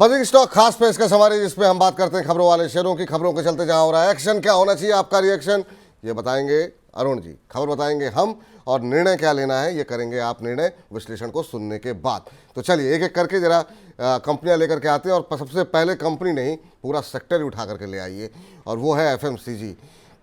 Buzzing stock खास पेशकश हमारी, जिसमें हम बात करते हैं खबरों वाले शेयरों की, खबरों के चलते जहां हो रहा है एक्शन, क्या होना चाहिए, आपका रिएक्शन, ये बताएंगे अरुण जी। खबर बताएंगे हम और निर्णय क्या लेना है ये करेंगे आप निर्णय विश्लेषण को सुनने के बाद। तो चलिए एक एक करके जरा कंपनियां लेकर के आते हैं और सबसे पहले कंपनी नहीं पूरा सेक्टर ही उठा करके ले आइए, और वो है एफएमसीजी।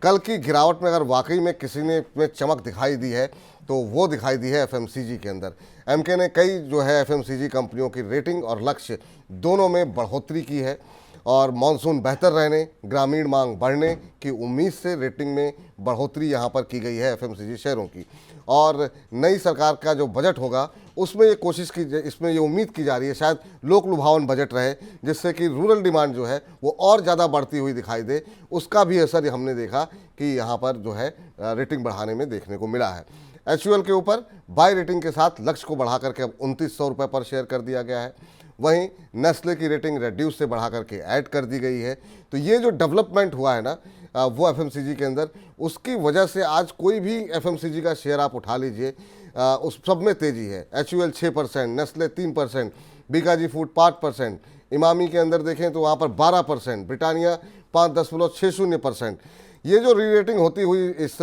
कल की गिरावट में अगर वाकई में किसी ने में चमक दिखाई दी है तो वो दिखाई दी है एफएमसीजी के अंदर। एमके ने कई जो है एफएमसीजी कंपनियों की रेटिंग और लक्ष्य दोनों में बढ़ोतरी की है, और मानसून बेहतर रहने, ग्रामीण मांग बढ़ने की उम्मीद से रेटिंग में बढ़ोतरी यहाँ पर की गई है एफएमसीजी शेयरों की। और नई सरकार का जो बजट होगा उसमें ये कोशिश की, इसमें ये उम्मीद की जा रही है शायद लोक लुभावन बजट रहे, जिससे कि रूरल डिमांड जो है वो और ज़्यादा बढ़ती हुई दिखाई दे। उसका भी असर हमने देखा कि यहाँ पर जो है रेटिंग बढ़ाने में देखने को मिला है। एचयूएल के ऊपर बाय रेटिंग के साथ लक्ष्य को बढ़ा करके अब 2900 रुपये पर शेयर कर दिया गया है। वहीं नेस्ले की रेटिंग रेड्यूस से बढ़ा करके ऐड कर दी गई है। तो ये जो डेवलपमेंट हुआ है ना वो एफएमसीजी के अंदर, उसकी वजह से आज कोई भी एफएमसीजी का शेयर आप उठा लीजिए, उस सब में तेज़ी है। HUL 6%, Nestle 3%, Bikaji food 5%, Emami के अंदर देखें तो वहाँ पर 12%, ब्रिटानिया 5.60%। ये जो री रेटिंग होती हुई इस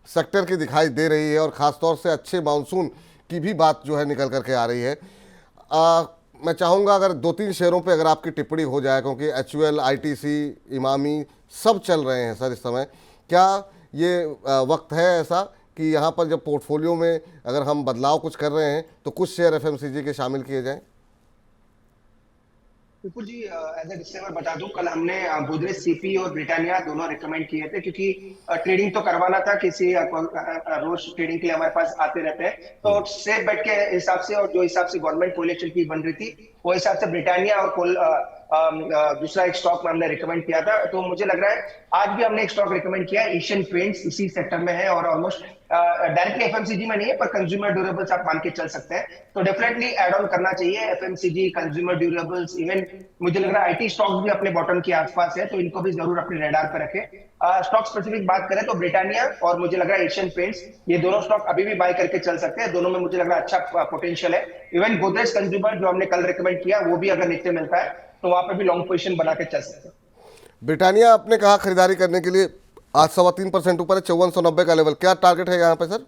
सेक्टर की दिखाई दे रही है, और ख़ासतौर से अच्छे मानसून की भी बात जो है निकल करके आ रही है। मैं चाहूँगा अगर 2-3 शेयरों पे अगर आपकी टिप्पणी हो जाए, क्योंकि एचयूएल, आईटीसी, इमामी सब चल रहे हैं सर इस समय। क्या ये वक्त है ऐसा कि यहाँ पर जब पोर्टफोलियो में अगर हम बदलाव कुछ कर रहे हैं तो कुछ शेयर एफएमसीजी के शामिल किए जाएं? बिल्कुल जी, एज ए डिस्क्लेमर बता दूं, कल हमने गोदरेज सीपी और ब्रिटानिया दोनों रिकमेंड किए थे, क्योंकि ट्रेडिंग तो करवाना था किसी रोज ट्रेडिंग के लिए हमारे पास आते रहते हैं, तो सेफ बेट के हिसाब से और जो हिसाब से गवर्नमेंट कोलेक्शन की बन रही थी वो हिसाब से ब्रिटानिया और दूसरा एक स्टॉक में हमने रिकमेंड किया था। तो मुझे लग रहा है आज भी हमने एक स्टॉक रिकमेंड किया है, एशियन पेंट्स इसी सेक्टर में है और ऑलमोस्ट डायरेक्टली एफएमसीजी में नहीं है पर कंज्यूमर ड्यूरेबल्स आप मान के चल सकते हैं। तो डेफिनेटली एड ऑन करना चाहिए एफएमसीजी, कंज्यूमर ड्यूरेबल्स, इवन मुझे लग रहा है आईटी स्टॉक्स भी अपने बॉटम के आसपास है, तो इनको भी जरूर अपने रेडार पर रखें। स्टॉक स्पेसिफिक बात करें तो ब्रिटानिया और मुझे लग रहा है एशियन पेंट्स, ये दोनों स्टॉक अभी भी बाय करके चल सकते हैं। दोनों में मुझे लग रहा है अच्छा पोटेंशियल है। इवन गोदरेज कंज्यूमर जो हमने कल रिकमेंड किया वो भी अगर नीचे मिलता है तो वहां पे भी लॉन्ग पोजीशन बना के चल सकते हैं। ब्रिटानिया आपने कहा खरीदारी करने के लिए आज 3.25% ऊपर है, 5490 का लेवल, क्या टारगेट है यहाँ पे सर?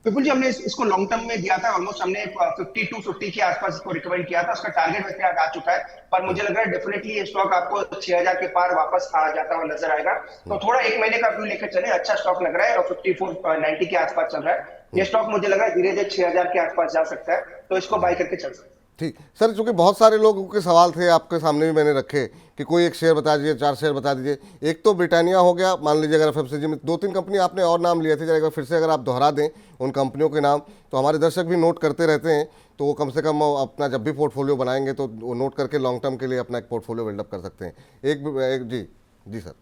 बिल्कुल जी, हमने इसको लॉन्ग टर्म में दिया था, ऑलमोस्ट हमने 52-50 के आसपास इसको रिकमेंड किया था। उसका टारगेट वैसे आज आ चुका है, पर मुझे लग रहा है डेफिनेटली ये स्टॉक आपको 6000 के पार वापस आ जाता हुआ नजर आएगा। तो थोड़ा एक महीने का व्यू लेकर चले, अच्छा स्टॉक लग रहा है और 5490 के आसपास चल रहा है। ये स्टॉक मुझे लग रहा है धीरे धीरे 6000 के आसपास जा सकता है, तो इसको बाय करके चल सकते हैं। ठीक सर, चूंकि बहुत सारे लोगों के सवाल थे आपके सामने भी मैंने रखे कि कोई एक शेयर बता दीजिए, 4 शेयर बता दीजिए। एक तो ब्रिटानिया हो गया, मान लीजिए अगर एफएमसीजी में 2-3 कंपनी आपने और नाम लिए थे, जरा एक बार फिर से अगर आप दोहरा दें उन कंपनियों के नाम, तो हमारे दर्शक भी नोट करते रहते हैं, तो वो कम से कम अपना जब भी पोर्टफोलियो बनाएंगे तो वो नोट करके लॉन्ग टर्म के लिए अपना एक पोर्टफोलियो बिल्डअप कर सकते हैं। एक जी जी सर,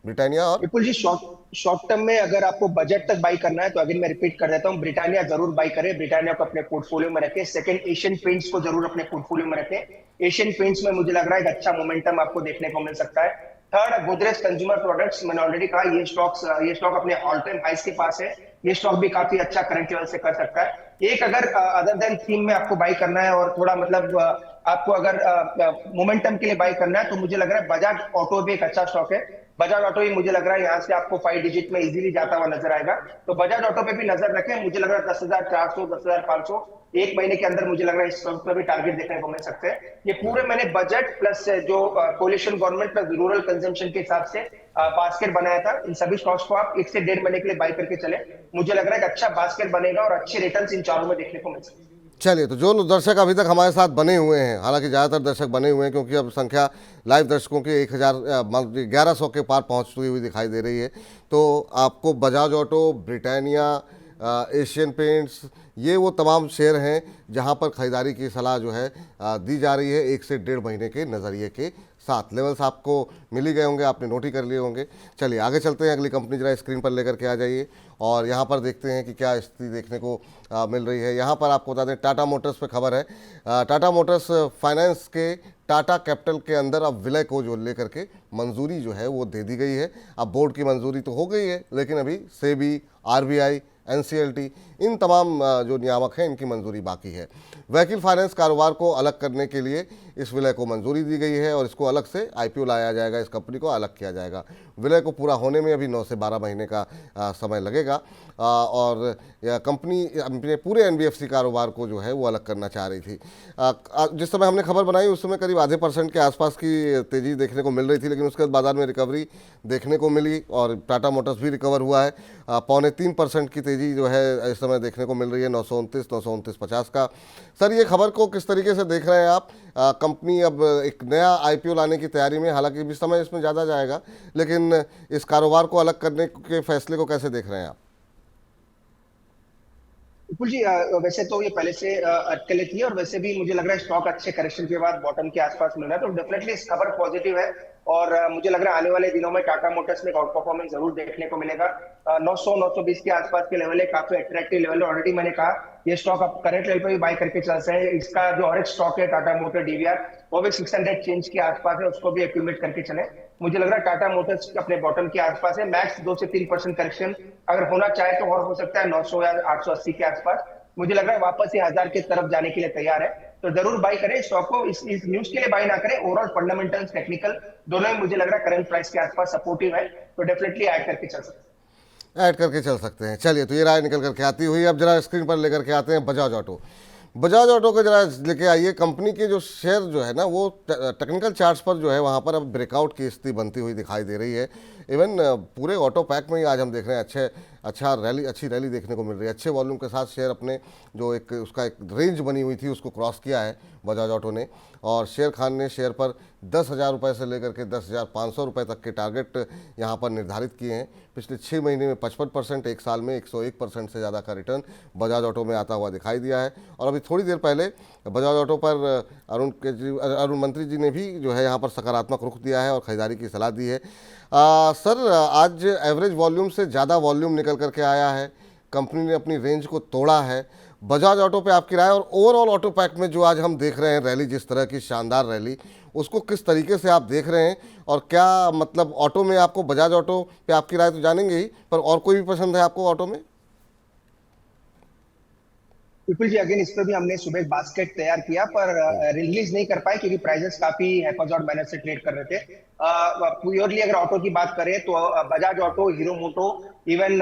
ब्रिटानिया और बिल्कुल जी, शॉर्ट टर्म में अगर आपको बजट तक बाई करना है तो अगेन मैं रिपीट कर देता हूं, ब्रिटानिया जरूर बाई करें, ब्रिटानिया को अपने पोर्टफोलियो में रखें। सेकंड, एशियन पेंट्स को जरूर अपने पोर्टफोलियो में रखें। एशियन पेंट्स में मुझे लग रहा है एक अच्छा मोमेंटम आपको देखने को मिल सकता है। थर्ड, गोदरेज कंज्यूमर प्रोडक्ट्स, मैंने ऑलरेडी कहा ये स्टॉक अपने ऑल टाइम हाइस के पास है। ये स्टॉक भी काफी अच्छा करंट लेवल से कर सकता है। एक अगर अदर देन थीम में आपको बाई करना है और थोड़ा मतलब आपको अगर मोमेंटम के लिए बाई करना है तो मुझे लग रहा है बजाज ऑटो भी एक अच्छा स्टॉक है। बजाज ऑटो ही मुझे लग रहा है यहाँ से आपको 5 डिजिट में इजीली जाता हुआ नजर आएगा, तो बजाज ऑटो पे भी नजर रखें। मुझे लग रहा है 10,400, 10,500 एक महीने के अंदर मुझे लग रहा है इस स्टॉक पर भी टारगेट देखने को मिल सकते हैं। ये पूरे मैंने बजट प्लस जो coalition government plus rural consumption के हिसाब से बास्केट बनाया था। इन सभी स्टॉक्स को आप 1 से 1.5 महीने के लिए बाय करके चले, मुझे लग रहा है कि अच्छा बास्केट बनेगा और अच्छे रिटर्न्स इन चारों में देखने को मिल सकते हैं। चलिए, तो जो दर्शक अभी तक हमारे साथ बने हुए हैं, हालांकि ज़्यादातर दर्शक बने हुए हैं क्योंकि अब संख्या लाइव दर्शकों की 1100 के पार पहुंचती हुई दिखाई दे रही है। तो आपको Bajaj auto, Britannia, Asian paints, ये वो तमाम शेयर हैं जहां पर ख़रीदारी की सलाह जो है दी जा रही है 1 से 1.5 महीने के नज़रिए के साथ। लेवल्स आपको मिल ही गए होंगे, आपने नोट ही कर लिए होंगे। चलिए आगे चलते हैं, अगली कंपनी जरा स्क्रीन पर लेकर के आ जाइए और यहाँ पर देखते हैं कि क्या स्थिति देखने को मिल रही है। यहाँ पर आपको बता दें टाटा मोटर्स पे खबर है। टाटा मोटर्स फाइनेंस के टाटा कैपिटल के अंदर अब विलय को जो लेकर के मंजूरी जो है वो दे दी गई है। अब बोर्ड की मंजूरी तो हो गई है, लेकिन अभी सेबी, आरबीआई, NCLT, इन तमाम जो नियामक हैं इनकी मंजूरी बाकी है। व्हीकल फाइनेंस कारोबार को अलग करने के लिए इस विलय को मंजूरी दी गई है और इसको अलग से IPO लाया जाएगा, इस कंपनी को अलग किया जाएगा। विलय को पूरा होने में अभी 9 से 12 महीने का समय लगेगा और कंपनी अपने पूरे NBFC कारोबार को जो है वो अलग करना चाह रही थी। जिस समय हमने खबर बनाई उस समय करीब आधे % के आसपास की तेज़ी देखने को मिल रही थी, लेकिन उसके बाद बाजार में रिकवरी देखने को मिली और टाटा मोटर्स भी रिकवर हुआ है। 2.25% की तेज़ी जो है इस समय देखने को मिल रही है, 929-929.50 का। सर, ये खबर को किस तरीके से देख रहे हैं आप? कंपनी अब एक नया IPO लाने की तैयारी में, हालांकि भी समय इसमें ज़्यादा जाएगा, लेकिन इस कारोबार को अलग करने के फैसले को कैसे देख रहे हैं आप? विपुल जी, वैसे तो ये पहले से अटकलें थी और वैसे भी मुझे लग रहा है स्टॉक अच्छे करेक्शन के बाद बॉटम के आसपास मिल रहा है, तो डेफिनेटली इस खबर पॉजिटिव है और मुझे लग रहा है आने वाले दिनों में टाटा मोटर्स में आउट परफॉर्मेंस जरूर देखने को मिलेगा। 900-920 के आसपास के लेवल है, काफी अट्रैक्टिव लेवल है। ऑलरेडी मैंने कहा ये स्टॉक आप करंट लेवल पर भी बाय करके चल सकते हैं। इसका जो और एक स्टॉक है टाटा मोटर DVR, वो भी 600 चेंज के आसपास है, उसको भी एक्यूमुलेट करके चले। मुझे लग रहा है टाटा मोटर्स अपने बॉटम के आसपास है। मैक्स 2 से 3% करेक्शन अगर होना चाहे तो और हो सकता है 900 या 880 के आसपास। मुझे लग रहा है वापस ये 1000 की तरफ जाने के लिए तैयार है, तो जरूर बाई करें स्टॉक को। इस न्यूज के लिए बाई ना करें, ओवरऑल फंडामेंटल्स टेक्निकल दोनों ही मुझे लग रहा है करंट प्राइस के आसपास सपोर्टिव है, तो डेफिनेटली ऐड करके चल सकते हैं। ऐड करके चल सकते हैं। चलिए, तो ये राय निकल करके आती हुई अब जरा स्क्रीन पर लेकर के आते हैं बजाज ऑटो। बजाज ऑटो को जरा लेके आइए। कंपनी के जो शेयर जो है ना वो टेक्निकल चार्ट्स पर जो है वहाँ पर अब ब्रेकआउट की स्थिति बनती हुई दिखाई दे रही है। इवन पूरे ऑटो पैक में ही आज हम देख रहे हैं अच्छी रैली देखने को मिल रही है। अच्छे वॉल्यूम के साथ शेयर अपने जो उसका एक रेंज बनी हुई थी उसको क्रॉस किया है बजाज ऑटो ने, और शेर खान ने शेयर पर 10,000 रुपये से लेकर के 10,500 रुपये तक के टारगेट यहाँ पर निर्धारित किए हैं। पिछले 6 महीने में 55%, एक साल में 101% से ज़्यादा का रिटर्न बजाज ऑटो में आता हुआ दिखाई दिया है। और अभी थोड़ी देर पहले बजाज ऑटो पर अरुण मंत्री जी ने भी जो है यहाँ पर सकारात्मक रुख दिया है और खरीदारी की सलाह दी है। सर, आज एवरेज वॉल्यूम से ज़्यादा वॉल्यूम निकल करके आया है, कंपनी ने अपनी रेंज को तोड़ा है। बजाज ऑटो पे आपकी राय, और ओवरऑल ऑटो पैक में जो आज हम देख रहे हैं रैली, जिस तरह की शानदार रैली, उसको किस तरीके से आप देख रहे हैं? और क्या मतलब ऑटो में आपको, बजाज ऑटो पे आपकी राय तो जानेंगे ही, पर और कोई भी पसंद है आपको ऑटो में? विपुल जी, अगेन इस पर भी हमने सुबह एक बास्केट तैयार किया पर रिलीज नहीं कर पाए क्योंकि प्राइसेस काफी हैपजार्ड मैनर से ट्रेड कर रहे थे। प्योरली अगर ऑटो की बात करें तो बजाज ऑटो, हीरो मोटो, इवन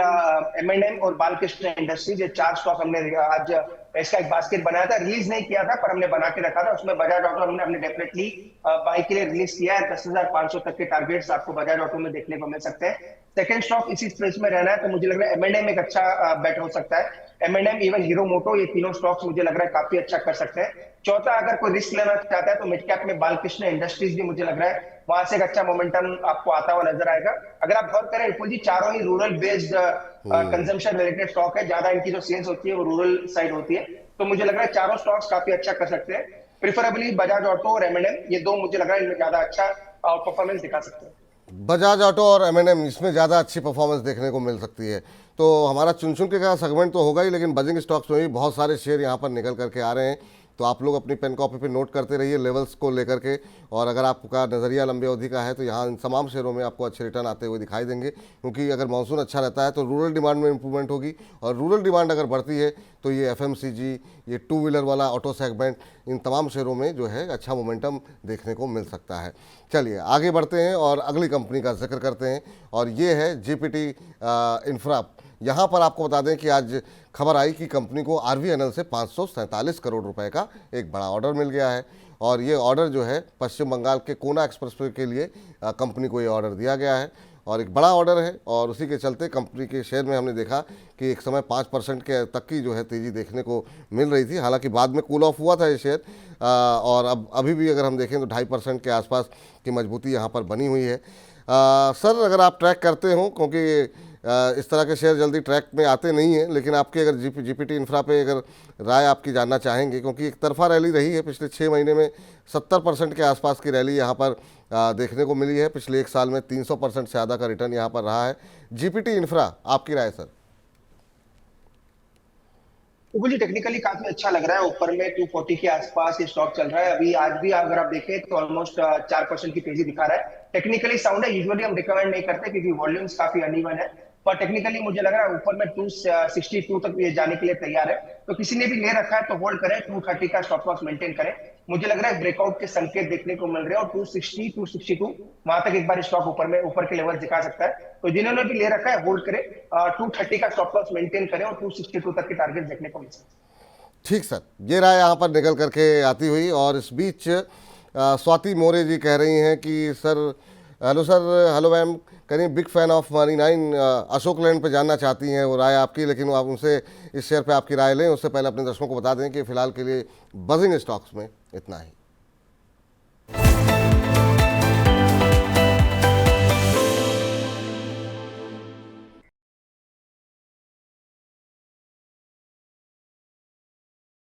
M&M और बालकृष्ण इंडस्ट्रीज, ये 4 स्टॉक हमने आज इसका एक बास्केट बनाया था। रिलीज नहीं किया था पर हमने बना के रखा था। उसमें बजाज ऑटो हमने डेफिनेटली बाई के लिए रिलीज किया है। 10,500 तक के टारगेट्स आपको बजाज ऑटो में देखने को मिल सकते हैं। सेकंड स्टॉक इसी स्पेस में रहना है तो मुझे लग रहा है M&M एक अच्छा बेट हो सकता है। M&M, इवन हीरो मोटो, ये तीनों स्टॉक्स मुझे लग रहा है काफी अच्छा कर सकते हैं। चौथा, अगर कोई रिस्क लेना चाहता है तो मिड कैप में बालकृष्ण इंडस्ट्रीज भी मुझे लग रहा है वहां से एक अच्छा मोमेंटम आपको आता हुआ नजर आएगा। अगर आप गौर करें विपुल जी, चारों ही rural based consumption related stock है। ज्यादा इनकी जो सेल्स होती है वो रूरल साइड होती है, तो मुझे लग रहा है चारों स्टॉक्स काफी अच्छा कर सकते हैं। प्रिफरेबली बजाज ऑटो और M&M, ये दो मुझे लग रहा है इनमें ज्यादा अच्छा परफॉर्मेंस दिखा सकते हैं। बजाज ऑटो और M&M, इसमें ज़्यादा अच्छी परफॉर्मेंस देखने को मिल सकती है। तो हमारा चुन चुन के का सेगमेंट तो होगा ही, लेकिन बजिंग स्टॉक्स में भी बहुत सारे शेयर यहाँ पर निकल करके आ रहे हैं। तो आप लोग अपनी पेन कॉपी पे नोट करते रहिए लेवल्स को लेकर के, और अगर आपका नज़रिया लंबी अवधि का है तो यहाँ इन तमाम शेयरों में आपको अच्छे रिटर्न आते हुए दिखाई देंगे। क्योंकि अगर मानसून अच्छा रहता है तो रूरल डिमांड में इंप्रूवमेंट होगी, और रूरल डिमांड अगर बढ़ती है तो ये FMCG, ये 2 व्हीलर वाला ऑटो सेगमेंट, इन तमाम शेयरों में जो है अच्छा मोमेंटम देखने को मिल सकता है। चलिए आगे बढ़ते हैं और अगली कंपनी का जिक्र करते हैं, और ये है JPT इंफ्रा। यहाँ पर आपको बता दें कि आज खबर आई कि कंपनी को RVNL से 547 करोड़ रुपए का एक बड़ा ऑर्डर मिल गया है, और ये ऑर्डर जो है पश्चिम बंगाल के कोना एक्सप्रेसवे के लिए कंपनी को ये ऑर्डर दिया गया है, और एक बड़ा ऑर्डर है। और उसी के चलते कंपनी के शेयर में हमने देखा कि एक समय 5% के तक की जो है तेज़ी देखने को मिल रही थी। हालांकि बाद में कूल ऑफ हुआ था ये शेयर, और अब अभी भी अगर हम देखें तो 2.5% के आसपास की मजबूती यहाँ पर बनी हुई है। सर, अगर आप ट्रैक करते हो, क्योंकि इस तरह के शेयर जल्दी ट्रैक में आते नहीं हैं, लेकिन आपके अगर JPT इंफ्रा पे अगर राय आपकी जानना चाहेंगे, क्योंकि एक तरफा रैली रही है। पिछले 6 महीने में 70% के आसपास की रैली यहाँ पर देखने को मिली है। पिछले एक साल में 300% से ज़्यादा का रिटर्न यहाँ पर रहा है। JPT इंफ्रा, आपकी राय सर? मुझे टेक्निकली काफी अच्छा लग रहा है। ऊपर में 240 के आसपास ये स्टॉक चल रहा है। अभी आज भी अगर आप देखें तो ऑलमोस्ट 4% की तेजी दिखा रहा है। टेक्निकली साउंड है। यूजुअली हम रिकमेंड नहीं करते क्योंकि वॉल्यूम्स काफी अनइवन है। पर टेक्निकली मुझे लग रहा है ऊपर में 262 तक ये जाने के लिए तैयार है। तो किसी ने भी ले रखा है तो होल्ड करें, 230 का स्टॉप लॉस मेंटेन करें। मुझे लग रहा है ब्रेकआउट के संकेत देखने को मिल रहे हैं और 260 262 वहां तक एक बार स्टॉक ऊपर के लेवल दिखा सकता है। तो जिन्होंने भी ले रखा है होल्ड करें, 230 का स्टॉप लॉस मेंटेन करें और 262 तक के टारगेट देखने को मिल सकते हैं। ठीक सर, ये राय यहाँ पर निकल करके आती हुई। और इस बीच स्वाति मोरे जी कह रही हैं कि sir, hello sir, hello ma'am, कहीं big fan of money 9 Ashok land पे जानना चाहती हैं, वो राय आपकी, लेकिन आप उनसे इस शेयर पे आपकी राय लें उससे पहले अपने दर्शकों को बता दें कि फिलहाल के लिए बजिंग स्टॉक्स में इतना ही।